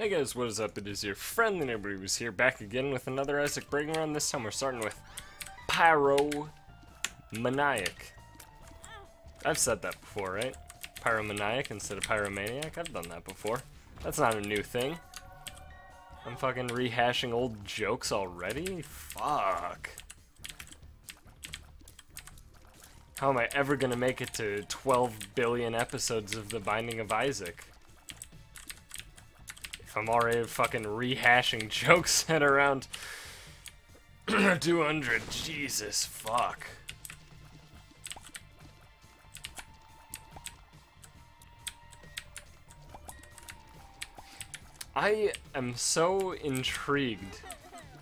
Hey guys, what is up? It is your friendly neighbor who's here back again with another Isaac breaking run. This time we're starting with PYROMANIAC. I've said that before, right? PYROMANIAC instead of PYROMANIAC. I've done that before. That's not a new thing. I'm fucking rehashing old jokes already? Fuck. How am I ever gonna make it to 12 billion episodes of The Binding of Isaac? If I'm already fucking rehashing jokes at around 200, Jesus fuck. I am so intrigued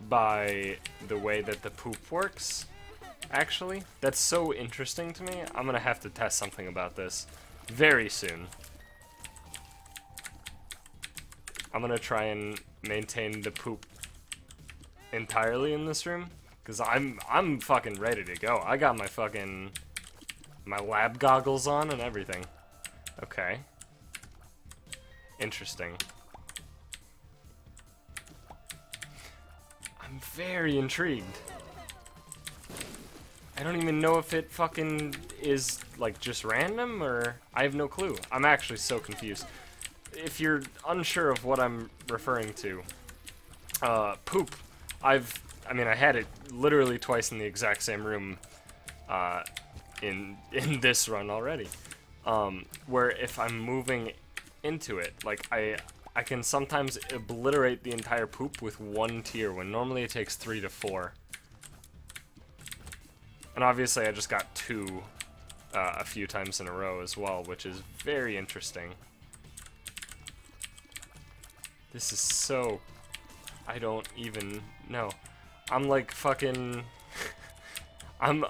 by the way that the poop works, actually. That's so interesting to me. I'm gonna have to test something about this very soon. I'm gonna try and maintain the poop entirely in this room, because I'm fucking ready to go. I got my lab goggles on and everything. Okay. Interesting. I'm very intrigued. I don't even know if it fucking is, like, just random, or I have no clue. I'm actually so confused. If you're unsure of what I'm referring to, poop, I had it literally twice in the exact same room, in this run already, where if I'm moving into it, like, I can sometimes obliterate the entire poop with one tier, when normally it takes 3 to 4. And obviously I just got 2 a few times in a row as well, which is very interesting. This is so... I don't even know. I'm like fucking... I'm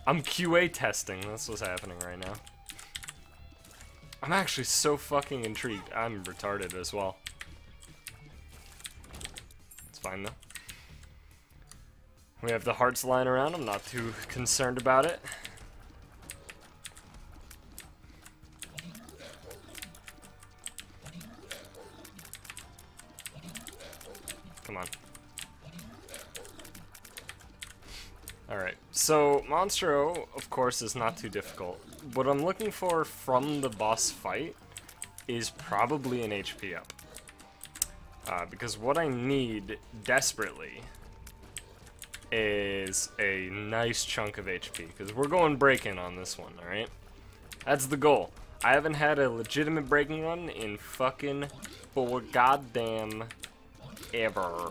QA testing. That's what's happening right now. I'm actually so fucking intrigued. I'm retarded as well. It's fine though. We have the hearts lying around. I'm not too concerned about it. Come on. Alright, so Monstro, of course, is not too difficult. What I'm looking for from the boss fight is probably an HP up. Because what I need desperately is a nice chunk of HP. Because we're going break-in on this one, alright? That's the goal. I haven't had a legitimate breaking run in fucking for goddamn ever.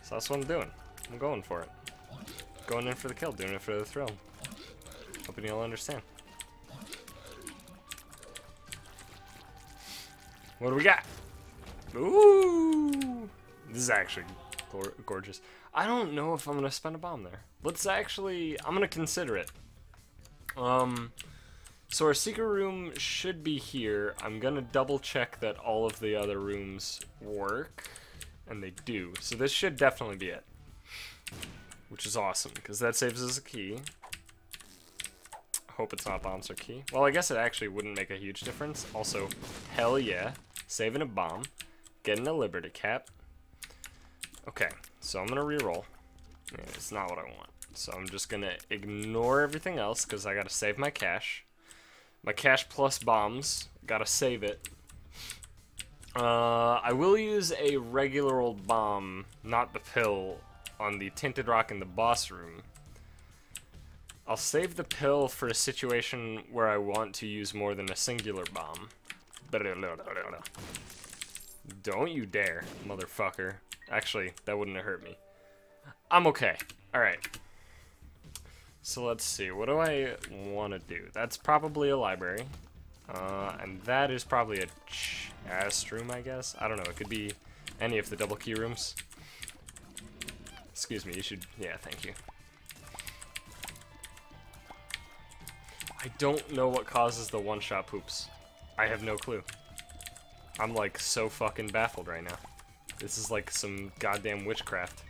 So that's what I'm doing. I'm going for it. Going in for the kill, doing it for the thrill. Hoping you'll understand. What do we got? Ooh! This is actually gorgeous. I don't know if I'm gonna spend a bomb there. I'm gonna consider it. So our secret room should be here. I'm gonna double check that all of the other rooms work. And they do. So this should definitely be it. Which is awesome, because that saves us a key. Hope it's not bombs or key. Well, I guess it actually wouldn't make a huge difference. Also, hell yeah. Saving a bomb. Getting a Liberty Cap. Okay, so I'm gonna reroll. Yeah, it's not what I want. So I'm just gonna ignore everything else, because I gotta save my cash. My cash plus bombs. Gotta save it. I will use a regular old bomb, not the pill, on the Tinted Rock in the boss room. I'll save the pill for a situation where I want to use more than a singular bomb. Don't you dare, motherfucker. Actually, that wouldn't have hurt me. I'm okay. Alright. So let's see, what do I want to do? That's probably a library. And that is probably a chest room, I guess. I don't know, it could be any of the double key rooms. Excuse me, you should... Yeah, thank you. I don't know what causes the one-shot poops. I have no clue. I'm like so fucking baffled right now. This is like some goddamn witchcraft.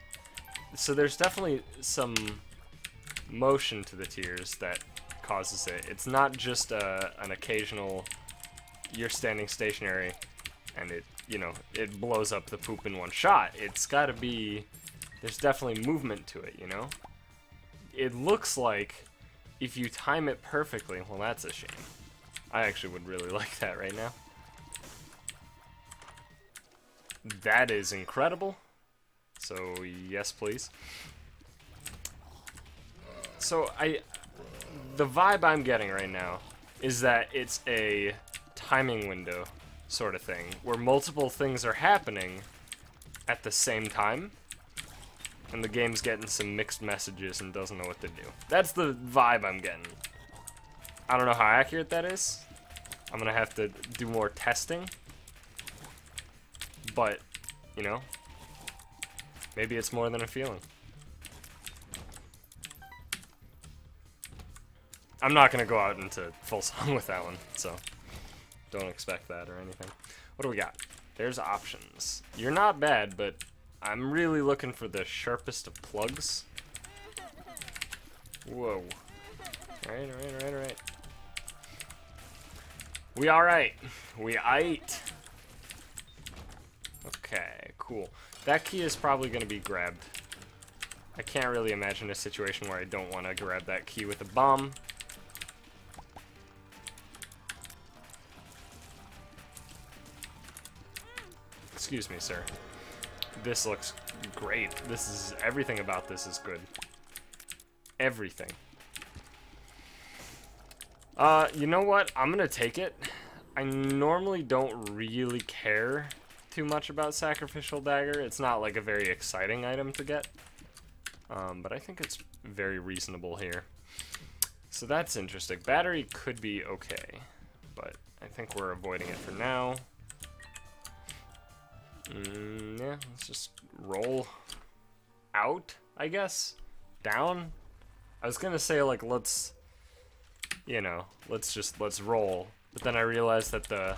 So there's definitely some motion to the tiers that causes it. It's not just an occasional you're standing stationary and you know, it blows up the poop in one shot. It's gotta be, there's definitely movement to it, you know? It looks like if you time it perfectly, well, that's a shame. I actually would really like that right now. That is incredible. So, yes, please. So, the vibe I'm getting right now is that it's a timing window sort of thing, where multiple things are happening at the same time, and the game's getting some mixed messages and doesn't know what to do. That's the vibe I'm getting. I don't know how accurate that is. I'm gonna have to do more testing. But, you know, maybe it's more than a feeling. I'm not gonna go out into full song with that one, so don't expect that or anything. What do we got? There's options. You're not bad, but I'm really looking for the sharpest of plugs. Whoa. Alright. We alright. We aight. Okay, cool. That key is probably going to be grabbed. I can't really imagine a situation where I don't want to grab that key with a bomb. Excuse me, sir. This looks great. This is, everything about this is good. Everything. You know what? I'm gonna take it. I normally don't really care too much about Sacrificial Dagger. It's not like a very exciting item to get. But I think it's very reasonable here. So that's interesting. Battery could be okay, but I think we're avoiding it for now. Yeah, let's just roll out, I guess. Down? I was gonna say, like, let's, you know, let's roll. But then I realized that the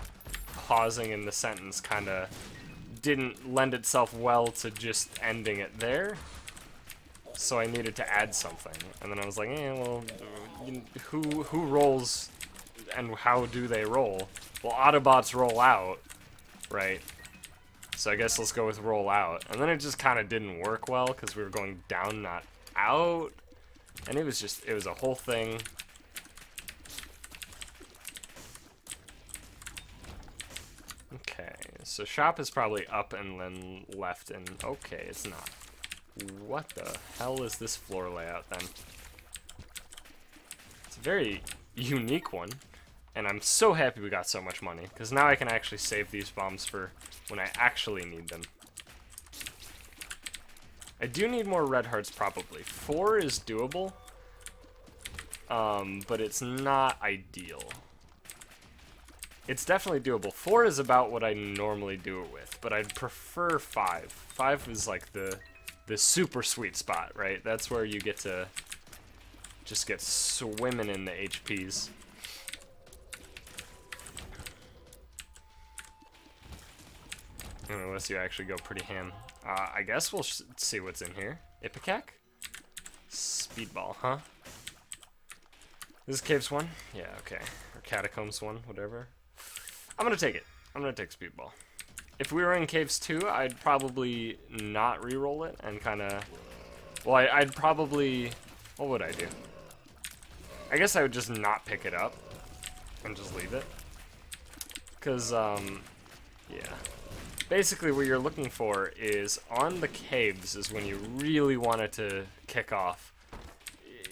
pausing in the sentence kind of didn't lend itself well to just ending it there. So I needed to add something. And then I was like, well, who rolls and how do they roll? Well, Autobots roll out, right? So I guess let's go with roll out. And then it just kind of didn't work well because we were going down, not out. And it was just, it was a whole thing. Okay, so shop is probably up and then left and, okay, it's not. What the hell is this floor layout then? It's a very unique one. And I'm so happy we got so much money, because now I can actually save these bombs for when I actually need them. I do need more red hearts, probably. 4 is doable, but it's not ideal. It's definitely doable. 4 is about what I normally do it with, but I'd prefer 5. 5 is like the super sweet spot, right? That's where you get to just get swimming in the HPs. Unless you actually go pretty ham. I guess we'll see what's in here. Ipecac? Speedball, huh? This is Caves 1? Yeah, okay. Or Catacombs 1, whatever. I'm gonna take it. I'm gonna take Speedball. If we were in Caves 2, I'd probably not re-roll it and kinda... Well, I'd probably... What would I do? I guess I would just not pick it up and just leave it. Because, yeah. Basically, what you're looking for is on the caves is when you really want it to kick off.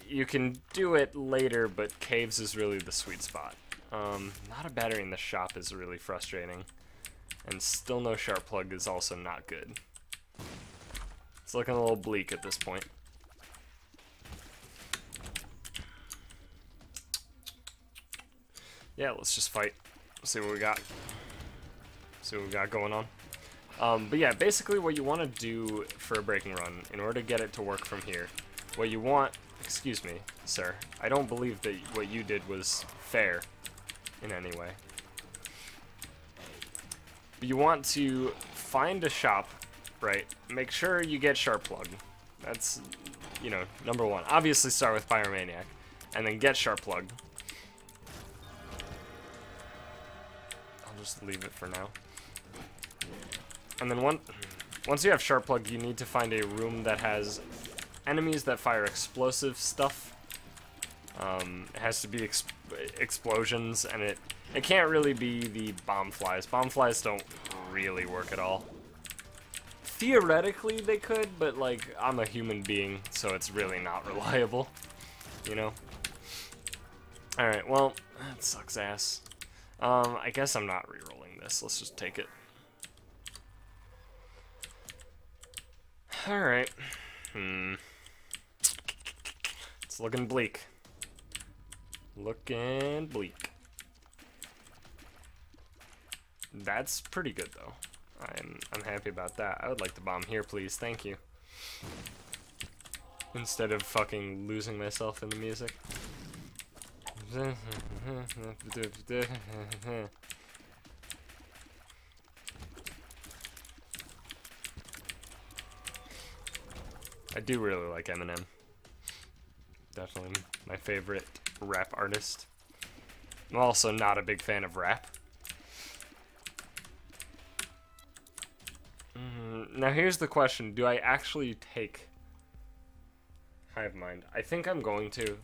You can do it later, but caves is really the sweet spot. Not a battery in the shop is really frustrating. And still no sharp plug is also not good. It's looking a little bleak at this point. Yeah, let's just fight. See what we got. See what we got going on. But yeah, basically what you want to do for a breaking run, in order to get it to work from here, what you want... Excuse me, sir. I don't believe that what you did was fair in any way. But you want to find a shop, right? Make sure you get sharp plug. That's, you know, number one. Obviously start with Pyromaniac, and then get sharp plug. I'll just leave it for now. And then once you have Sharp Plug, you need to find a room that has enemies that fire explosive stuff. It has to be explosions, and it can't really be the bomb flies. Bomb flies don't really work at all. Theoretically, they could, but, like, I'm a human being, so it's really not reliable, you know? Alright, well, that sucks ass. I guess I'm not re-rolling this. Let's just take it. Alright. It's looking bleak. Looking bleak. That's pretty good, though. I'm happy about that. I would like to bomb here, please. Thank you. Instead of fucking losing myself in the music. I do really like Eminem. Definitely my favorite rap artist. I'm also not a big fan of rap. Now here's the question, do I actually take Hive Mind? I think I'm going to,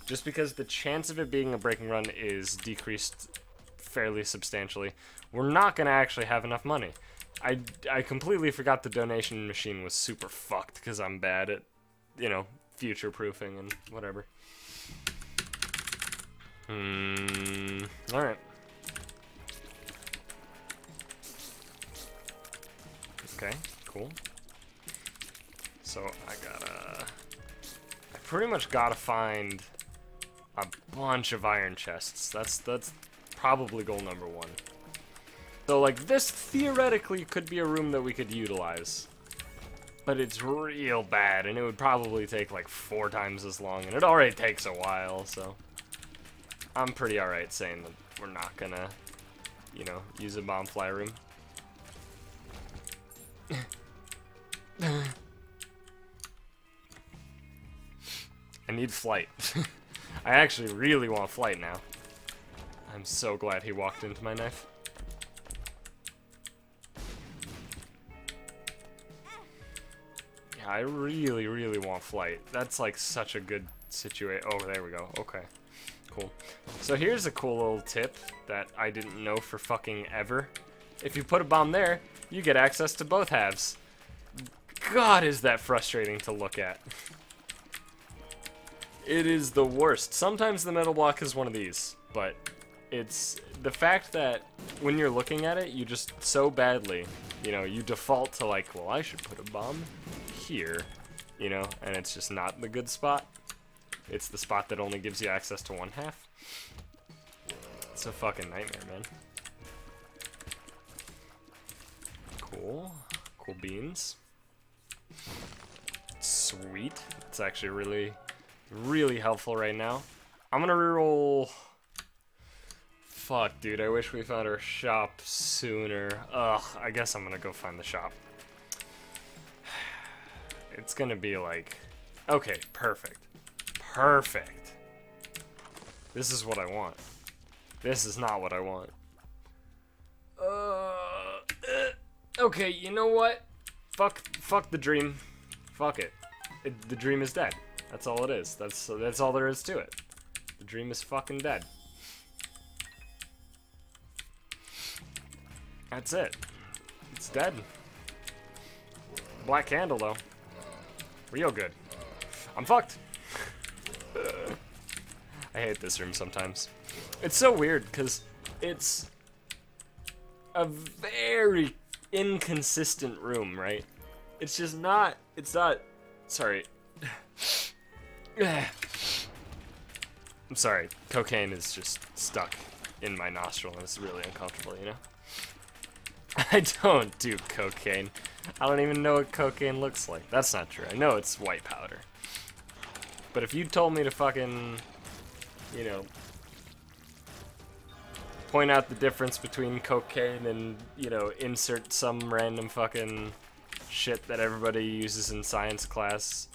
just because the chance of it being a breaking run is decreased fairly substantially. We're not going to actually have enough money. I completely forgot the donation machine was super fucked, because I'm bad at, you know, future-proofing and whatever. Alright. Okay, cool. So I pretty much gotta find a bunch of iron chests. That's probably goal number 1. So like this theoretically could be a room that we could utilize, but it's real bad, and it would probably take like 4 times as long, and it already takes a while. So I'm pretty alright saying that we're not gonna, you know, use a bomb fly room. I need flight. I actually really want flight now. I'm so glad he walked into my knife. Yeah, I really, really want flight. That's like such a good situation. Oh, there we go. Okay. Cool. So here's a cool little tip that I didn't know for fucking ever. If you put a bomb there, you get access to both halves. God, is that frustrating to look at. It is the worst. Sometimes the metal block is one of these, but it's the fact that when you're looking at it, you just so badly, you know, you default to like, well, I should put a bomb here, you know, and it's just not the good spot. It's the spot that only gives you access to one half. It's a fucking nightmare, man. Cool. Cool beans. Sweet. It's actually really, really helpful right now. I'm gonna reroll. Fuck, dude. I wish we found our shop sooner. Ugh, I guess I'm gonna go find the shop. It's gonna be like... Okay, perfect. Perfect. This is what I want. This is not what I want. Okay, you know what? Fuck the dream. Fuck it. The dream is dead. That's all it is. That's all there is to it. The dream is fucking dead. That's it. It's dead. Black candle though. Real good. I'm fucked. I hate this room sometimes. It's so weird because it's a very inconsistent room, right? It's just not, it's not, sorry. I'm sorry, cocaine is just stuck in my nostril and it's really uncomfortable, you know? I don't do cocaine. I don't even know what cocaine looks like. That's not true. I know it's white powder. But if you told me to fucking, you know, point out the difference between cocaine and, you know, insert some random fucking shit that everybody uses in science class.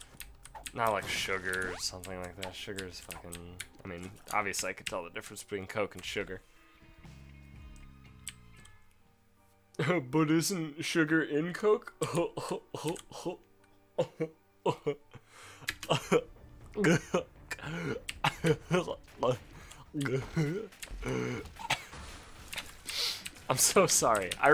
Not like sugar or something like that. Sugar is fucking... I mean, obviously I could tell the difference between Coke and sugar. But isn't sugar in Coke? I'm so sorry. I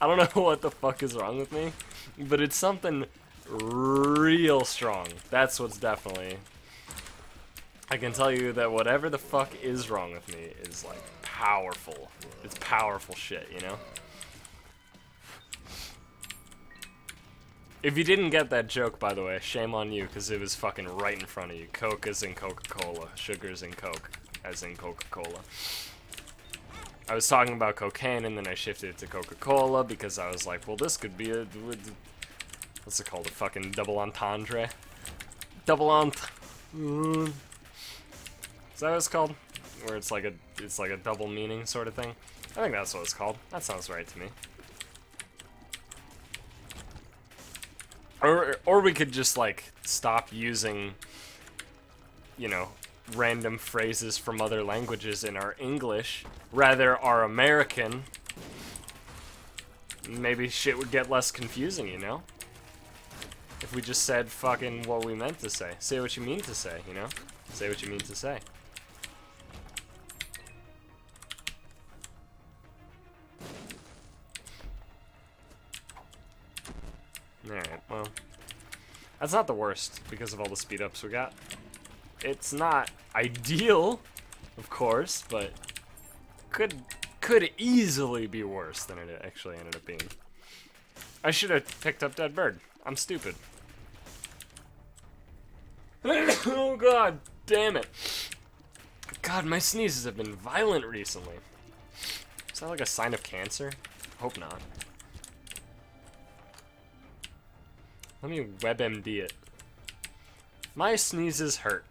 don't know what the fuck is wrong with me, but it's something real strong. That's what's definitely... I can tell you that whatever the fuck is wrong with me is, like, powerful. It's powerful shit, you know? If you didn't get that joke, by the way, shame on you, because it was fucking right in front of you. Coke is in Coca-Cola. Sugar's in Coke, as in Coca-Cola. I was talking about cocaine, and then I shifted it to Coca-Cola, because I was like, well, this could be a... What's it called? A fucking double entendre? Double entendre. Is that what it's called? Where it's like a double meaning sort of thing? I think that's what it's called. That sounds right to me. Or we could just, like, stop using, you know, random phrases from other languages in our English, rather our American. Maybe shit would get less confusing, you know? If we just said fucking what we meant to say. Say what you mean to say, you know? Say what you mean to say. Alright, well, that's not the worst because of all the speed ups we got. It's not ideal, of course, but could easily be worse than it actually ended up being. I should have picked up Dead Bird. I'm stupid. Oh god, damn it. God, my sneezes have been violent recently. Is that like a sign of cancer? Hope not. Let me WebMD it. My sneezes hurt.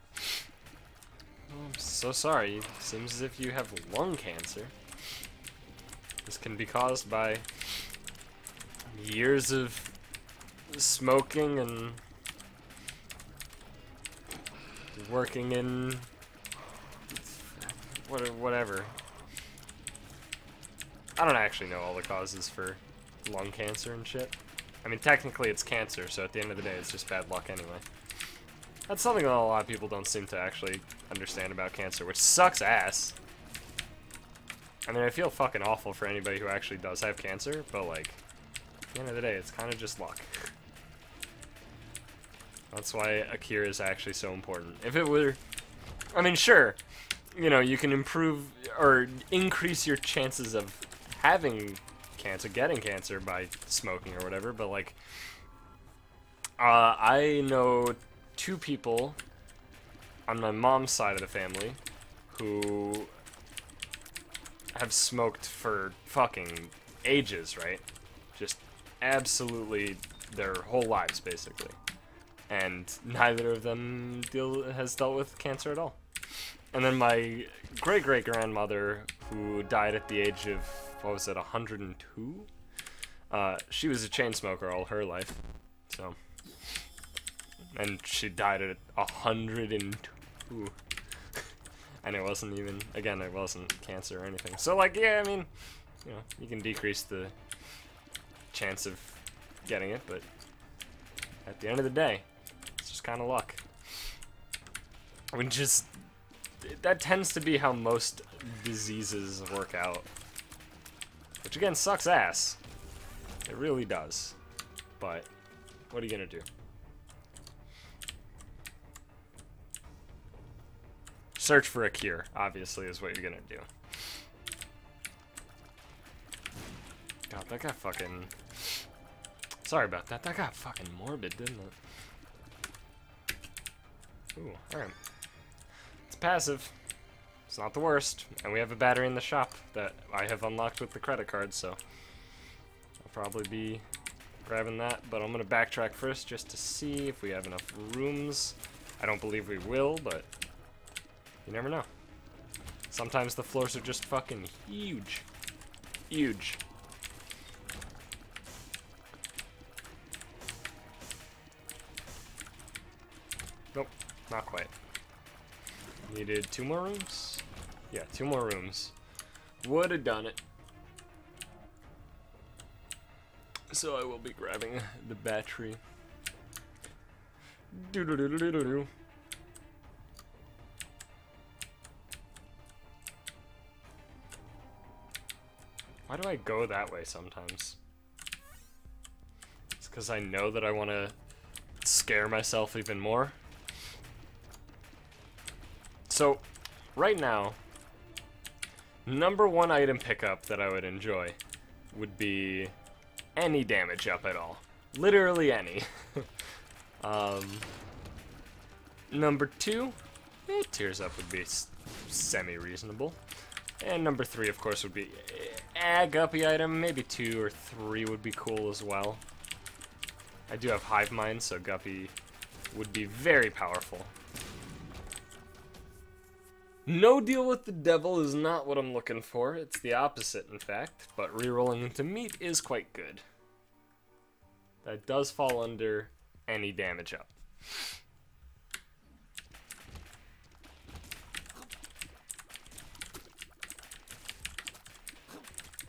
Oh, I'm so sorry. It seems as if you have lung cancer. This can be caused by years of smoking and working in whatever. I don't actually know all the causes for lung cancer and shit. I mean, technically it's cancer, so at the end of the day, it's just bad luck anyway. That's something that a lot of people don't seem to actually understand about cancer, which sucks ass. I mean, I feel fucking awful for anybody who actually does have cancer, but, like, at the end of the day, it's kind of just luck. That's why a cure is actually so important. If it were... I mean, sure, you know, you can improve or increase your chances of having cancer, getting cancer by smoking or whatever, but like I know 2 people on my mom's side of the family who have smoked for fucking ages, right? Just absolutely their whole lives, basically. And neither of them has dealt with cancer at all. And then my great-great-grandmother, who died at the age of, what was it, 102? She was a chain smoker all her life, so. And she died at 102. And it wasn't even, again, it wasn't cancer or anything. So, like, yeah, I mean, you know, you can decrease the chance of getting it, but at the end of the day, it's just kind of luck. I mean, just, that tends to be how most diseases work out. Which, again, sucks ass. It really does. But, what are you gonna do? Search for a cure, obviously, is what you're gonna do. God, that got fucking... Sorry about that. That got fucking morbid, didn't it? Ooh, alright. It's passive. It's not the worst. And we have a battery in the shop that I have unlocked with the credit card, so... I'll probably be grabbing that. But I'm gonna backtrack first just to see if we have enough rooms. I don't believe we will, but... You never know. Sometimes the floors are just fucking huge. Huge. Nope, not quite. Needed 2 more rooms? Yeah, 2 more rooms. Would have done it. so I will be grabbing the battery. Do-do-do-do-do-do. Why do I go that way sometimes? It's because I know that I want to scare myself even more. So, right now, #1 item pickup that I would enjoy would be any damage up at all. Literally any. #2, tears up would be semi-reasonable. And #3, of course, would be a guppy item. Maybe 2 or 3 would be cool as well. I do have hive mind, so guppy would be very powerful. No deal with the devil is not what I'm looking for. It's the opposite, in fact. But rerolling into meat is quite good. That does fall under any damage up.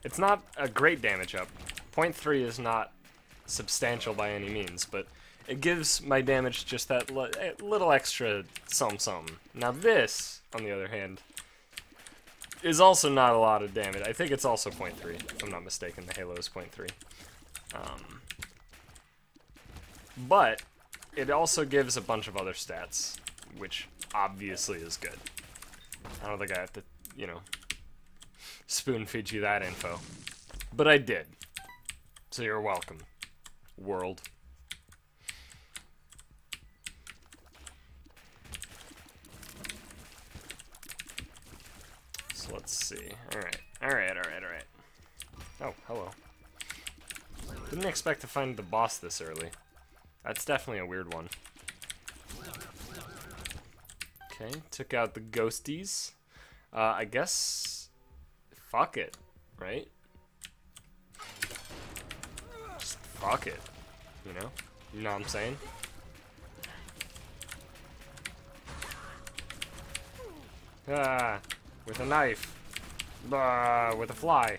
It's not a great damage up. 0.3 is not substantial by any means, but it gives my damage just that little extra something. Now this, on the other hand, is also not a lot of damage. I think it's also 0.3, if I'm not mistaken. The Halo is 0.3. But it also gives a bunch of other stats, which obviously is good. I don't think I have to, you know, spoon feed you that info. But I did. So you're welcome, world. So let's see. Alright. Oh, hello. Didn't expect to find the boss this early. That's definitely a weird one. Okay, took out the ghosties. I guess... fuck it, right? Just fuck it, you know? You know what I'm saying? Ah, with a knife. With a fly.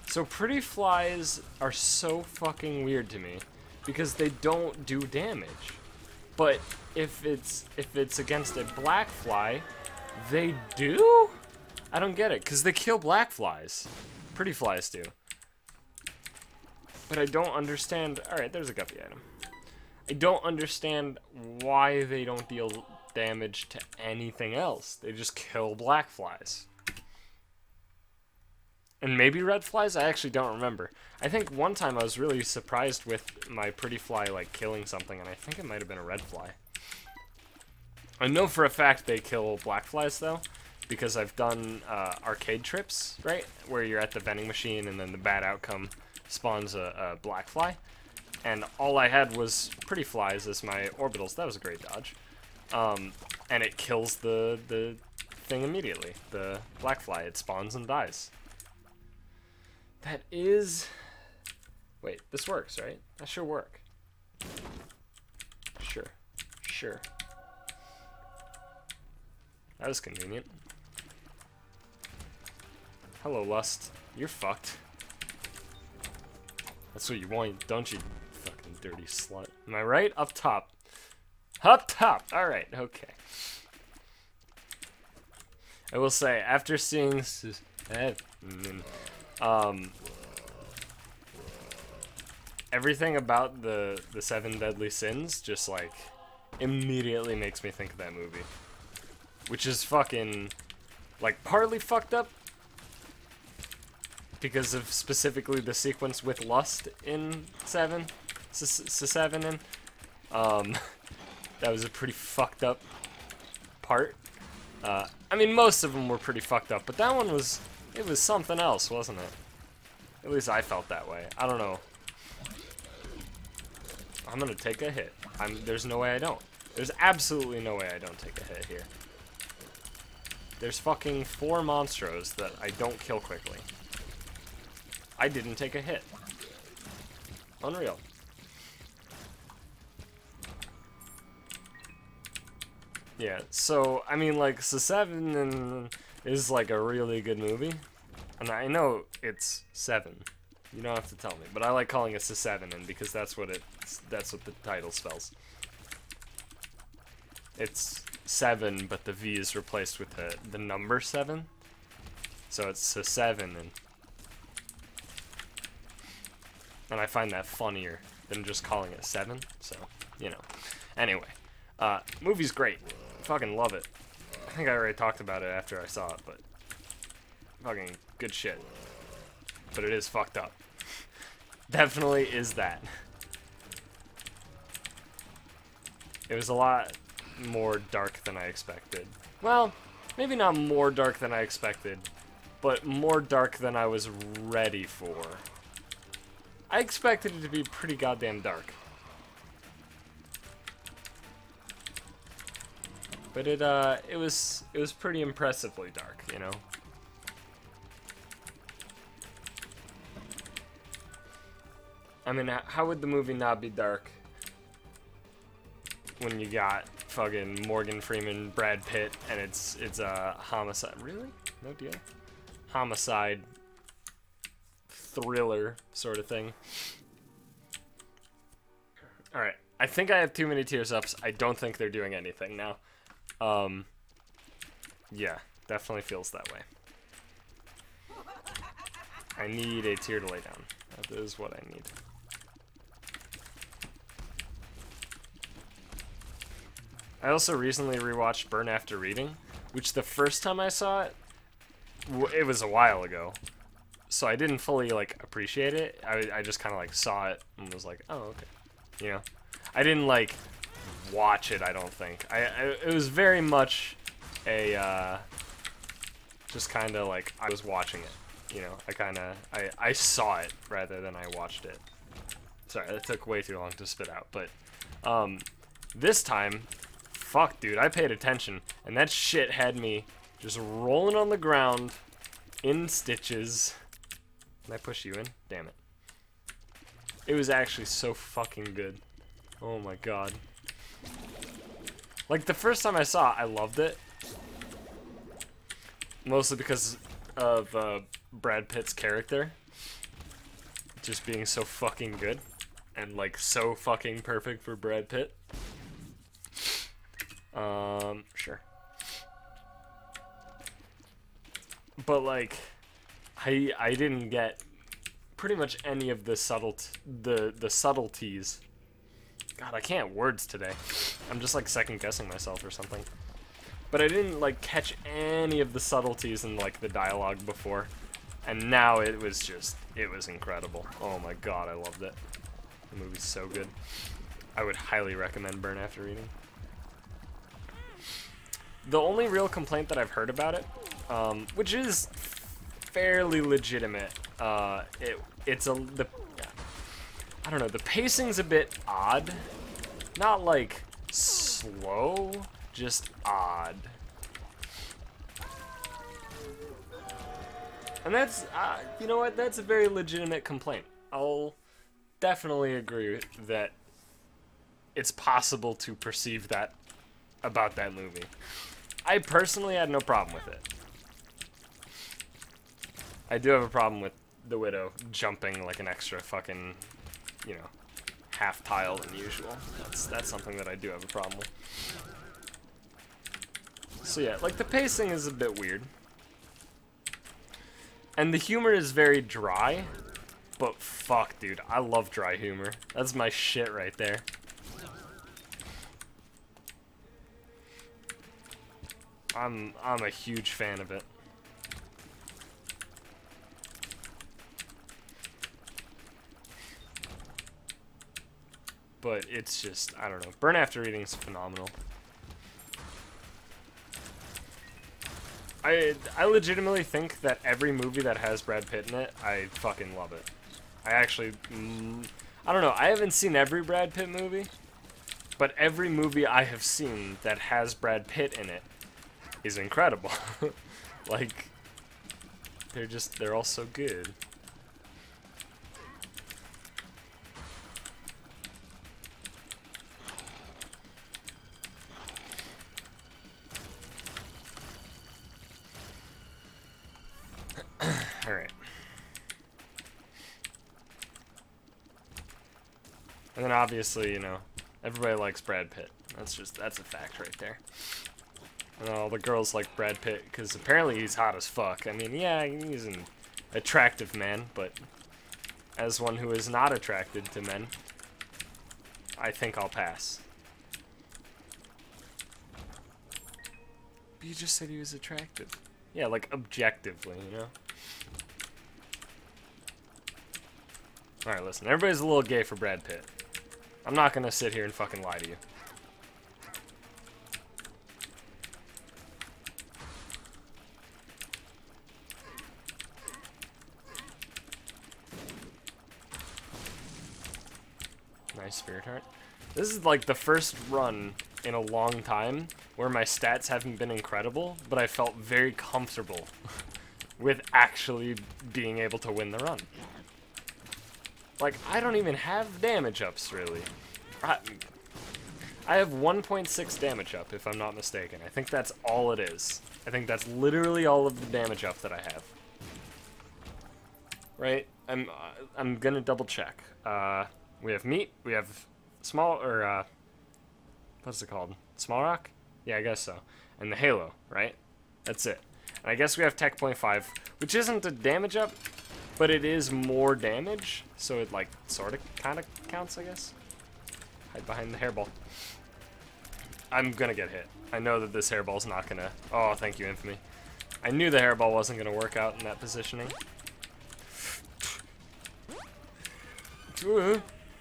So pretty flies are so fucking weird to me because they don't do damage. But if it's against a black fly, they do? I don't get it, because they kill black flies. Pretty flies do. But I don't understand... Alright, there's a guppy item. I don't understand why they don't deal damage to anything else. They just kill black flies. And maybe red flies? I actually don't remember. I think one time I was really surprised with my pretty fly, like, killing something, and I think it might have been a red fly. I know for a fact they kill black flies, though, because I've done arcade trips, right? Where you're at the vending machine and then the bad outcome spawns a black fly. And all I had was pretty flies as my orbitals. That was a great dodge. And it kills the thing immediately. The black fly, it spawns and dies. That is... Wait, this works, right? That should work. Sure. That was convenient. Hello, Lust. You're fucked. That's what you want, don't you, fucking dirty slut? Am I right? Up top. Up top! Alright, okay. I will say, after seeing... everything about the 7 Deadly Sins just, like, immediately makes me think of that movie. Which is fucking, like, partly fucked up because of specifically the sequence with Lust in 7. S7 in. That was a pretty fucked up part. I mean, most of them were pretty fucked up, but that one was, it was something else, wasn't it? At least I felt that way. I don't know. I'm gonna take a hit. There's no way I don't. There's absolutely no way I don't take a hit here. There's fucking 4 monstros that I don't kill quickly. I didn't take a hit. Unreal. Yeah, so, I mean, like, S7 is, like, a really good movie. And I know it's 7. You don't have to tell me, but I like calling it S7 because that's what the title spells. It's 7, but the V is replaced with the number 7. So it's S7 and I find that funnier than just calling it 7, so, you know. Anyway, movie's great. Fucking love it. I think I already talked about it after I saw it, but fucking good shit. But it is fucked up. Definitely is that. It was a lot more dark than I expected. Well, maybe not more dark than I expected, but more dark than I was ready for. I expected it to be pretty goddamn dark. But it was pretty impressively dark, you know? I mean, how would the movie not be dark when you got fucking Morgan Freeman, Brad Pitt, and it's a homicide? Really? No deal. Homicide thriller sort of thing. Alright, I think I have too many tears ups. I don't think they're doing anything now. Yeah, definitely feels that way. I need a tear to lay down. That is what I need. I also recently rewatched Burn After Reading, which the first time I saw it, it was a while ago. So I didn't fully, like, appreciate it. I just kind of, like, saw it and was like, oh, okay. You know? I didn't, like, watch it, I don't think. It was very much a, just kind of, like, I was watching it. You know? I saw it rather than I watched it. Sorry, that took way too long to spit out. But, this time, fuck, dude, I paid attention. And that shit had me just rolling on the ground in stitches. Can I push you in? Damn it. It was actually so fucking good. Oh my god. Like, the first time I saw it, I loved it. Mostly because of Brad Pitt's character. Just being so fucking good. And, like, so fucking perfect for Brad Pitt. Sure. But, like, I didn't get pretty much any of the subtleties. God, I can't words today. I'm just, like, second-guessing myself or something. But I didn't, like, catch any of the subtleties in, like, the dialogue before. And now it was incredible. Oh my god, I loved it. The movie's so good. I would highly recommend Burn After Reading. The only real complaint that I've heard about it, which is fairly legitimate, I don't know, the pacing's a bit odd. Not like slow, just odd. And that's, you know what, that's a very legitimate complaint. I'll definitely agree that it's possible to perceive that about that movie. I personally had no problem with it. I do have a problem with the Widow jumping like an extra fucking, you know, half tile than usual. That's something that I do have a problem with. So yeah, like the pacing is a bit weird. And the humor is very dry, but fuck, dude, I love dry humor. That's my shit right there. I'm a huge fan of it. But it's just, I don't know. Burn After Reading's phenomenal. I legitimately think that every movie that has Brad Pitt in it, I fucking love it. I actually, I don't know, I haven't seen every Brad Pitt movie, but every movie I have seen that has Brad Pitt in it is incredible. Like, they're all so good. Alright. And then obviously, you know, everybody likes Brad Pitt. That's a fact right there. And all the girls like Brad Pitt because apparently he's hot as fuck. I mean, yeah, he's an attractive man, but as one who is not attracted to men, I think I'll pass. But you just said he was attractive. Yeah, like objectively, you know? Alright, listen, everybody's a little gay for Brad Pitt. I'm not gonna sit here and fucking lie to you. Nice Spirit Heart. This is like the first run in a long time where my stats haven't been incredible, but I felt very comfortable with actually being able to win the run. Like, I don't even have damage ups, really. I have 1.6 damage up, if I'm not mistaken. I think that's all it is. I think that's literally all of the damage up that I have. Right? I'm gonna double check. We have meat, we have small, or, what's it called? Small rock? Yeah, I guess so. And the halo, right? That's it. And I guess we have tech 0.5, which isn't a damage up, but it is more damage, so it, like, sort of, kind of counts, I guess. Hide behind the hairball. I'm gonna get hit. I know that this hairball's not gonna... Oh, thank you, Infamy. I knew the hairball wasn't gonna work out in that positioning.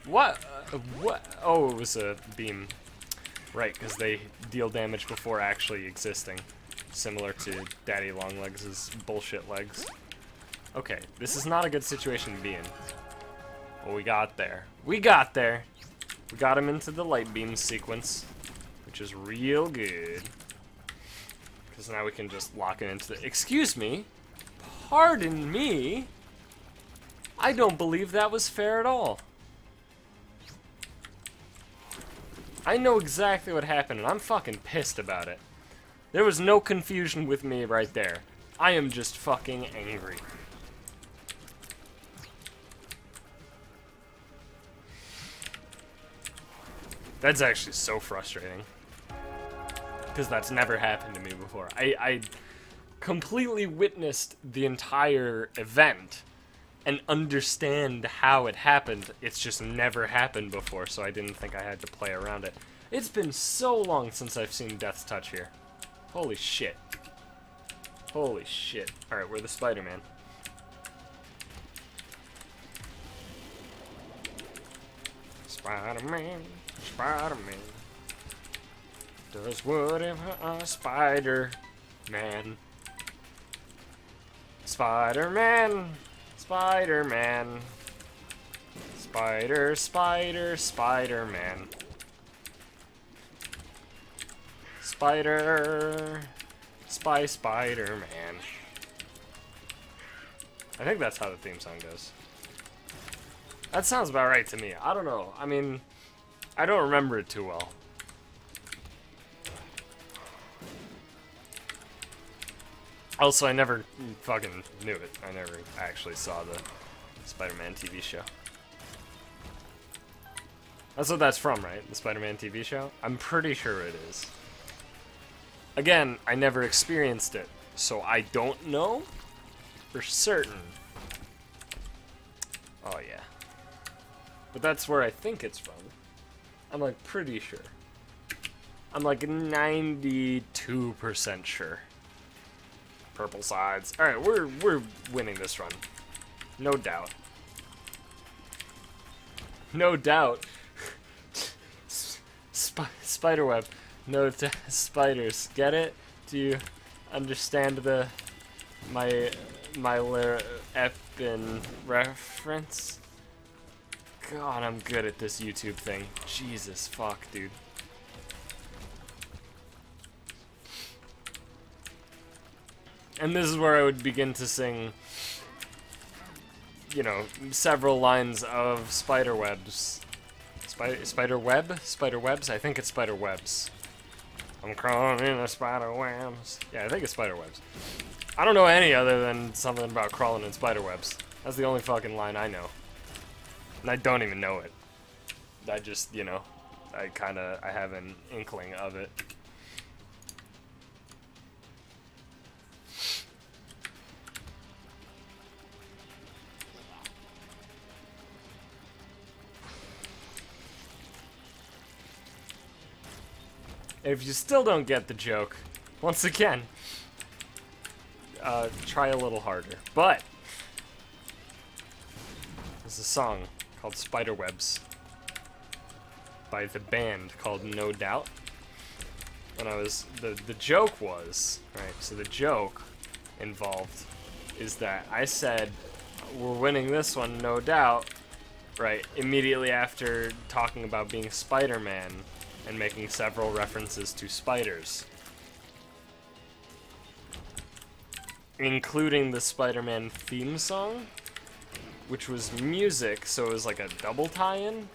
What? What? Oh, it was a beam. Right, because they deal damage before actually existing. Similar to Daddy Longlegs' bullshit legs. Okay, this is not a good situation to be in. Well, we got there. We got there! We got him into the light beam sequence, which is real good. Because now we can just lock it into the... Excuse me? Pardon me? I don't believe that was fair at all. I know exactly what happened, and I'm fucking pissed about it. There was no confusion with me right there. I am just fucking angry. That's actually so frustrating. Because that's never happened to me before. I completely witnessed the entire event and understand how it happened. It's just never happened before, so I didn't think I had to play around it. It's been so long since I've seen Death's Touch here. Holy shit. Holy shit. Alright, we're the Spider-Man. Spider-Man, Spider-Man does whatever a Spider-Man. Spider-Man, Spider-Man. Spider, Spider, Spider-Man. Spider, Spider-Man. I think that's how the theme song goes. That sounds about right to me. I don't know. I mean, I don't remember it too well. Also, I never fucking knew it. I never actually saw the Spider-Man TV show. That's what that's from, right? The Spider-Man TV show? I'm pretty sure it is. Again, I never experienced it, so I don't know for certain. Oh, yeah. But that's where I think it's from. I'm, like, pretty sure. I'm, like, 92% sure. Purple sides. Alright, we're winning this run. No doubt. No doubt. Spiderweb. No spiders. Get it? Do you understand my Epin reference? God, I'm good at this YouTube thing. Jesus fuck, dude. And this is where I would begin to sing, you know, several lines of spiderwebs. Spiderweb? Spiderwebs? I think it's spiderwebs. I'm crawling in the spiderwebs. Yeah, I think it's spiderwebs. I don't know any other than something about crawling in spiderwebs. That's the only fucking line I know. And I don't even know it. I just, you know, I have an inkling of it. If you still don't get the joke, once again, try a little harder. But there's a song called Spiderwebs by the band called No Doubt. And the joke was, right, so the joke involved is that I said, we're winning this one, no doubt, right, immediately after talking about being Spider-Man and making several references to spiders, including the Spider-Man theme song, which was music, so it was like a double tie-in,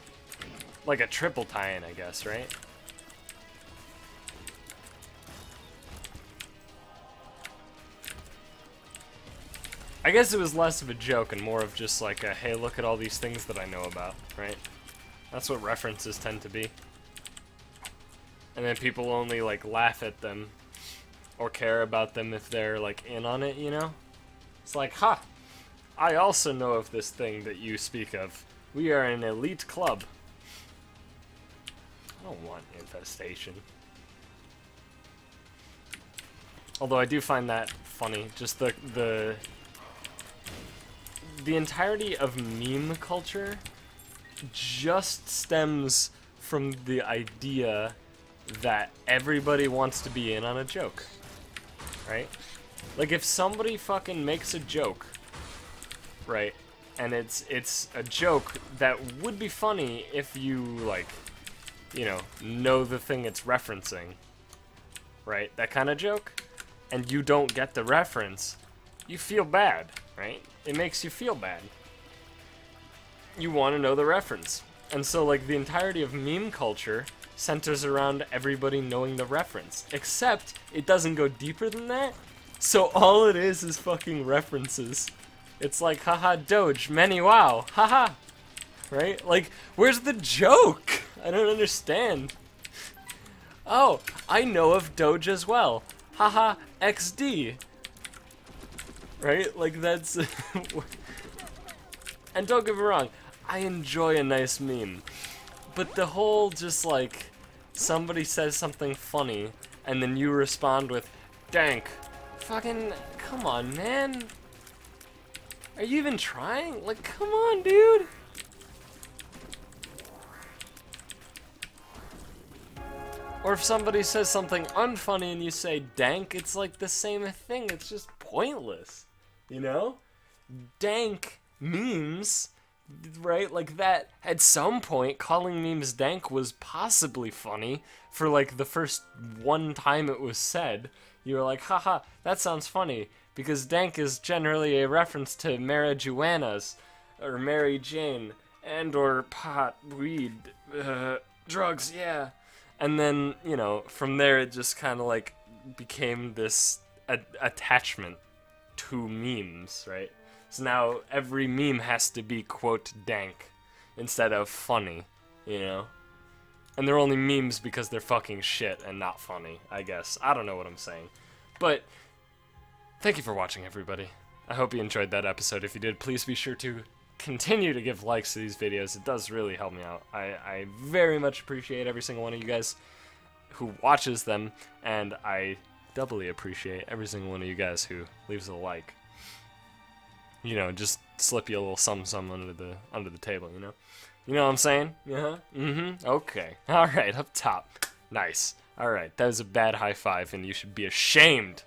like a triple tie-in, I guess, right? I guess it was less of a joke and more of just like a, hey, look at all these things that I know about, right? That's what references tend to be. And then people only like laugh at them or care about them if they're like in on it, you know? It's like, ha! I also know of this thing that you speak of. We are an elite club. I don't want infestation. Although I do find that funny, just the entirety of meme culture just stems from the idea that everybody wants to be in on a joke, right? Like if somebody fucking makes a joke, right, and it's a joke that would be funny if you like, you know the thing it's referencing, right? That kind of joke, and you don't get the reference, you feel bad, right? It makes you feel bad. You want to know the reference. And so like the entirety of meme culture centers around everybody knowing the reference, except it doesn't go deeper than that. So all it is fucking references. It's like, haha, Doge, many wow, haha, right? Like, where's the joke? I don't understand. Oh, I know of Doge as well, haha, XD, right? Like that's, and don't get me wrong, I enjoy a nice meme. But the whole just like, somebody says something funny, and then you respond with, dank. Fucking, come on, man. Are you even trying? Like, come on, dude. Or if somebody says something unfunny and you say dank, it's like the same thing. It's just pointless, you know? Dank memes, right? Like that, at some point, calling memes dank was possibly funny for like the first one time it was said. You were like, haha, that sounds funny, because dank is generally a reference to marijuanas, or Mary Jane, and or pot, weed, drugs, yeah. And then, you know, from there it just kind of like became this attachment to memes, right? So now every meme has to be, quote, dank, instead of funny, you know? And they're only memes because they're fucking shit and not funny, I guess. I don't know what I'm saying. But, thank you for watching, everybody. I hope you enjoyed that episode. If you did, please be sure to continue to give likes to these videos. It does really help me out. I very much appreciate every single one of you guys who watches them, and I doubly appreciate every single one of you guys who leaves a like. You know, just slip you a little something under the table, you know? You know what I'm saying? Yeah? Mm-hmm. Okay. Alright, up top. Nice. Alright, that was a bad high five, and you should be ashamed.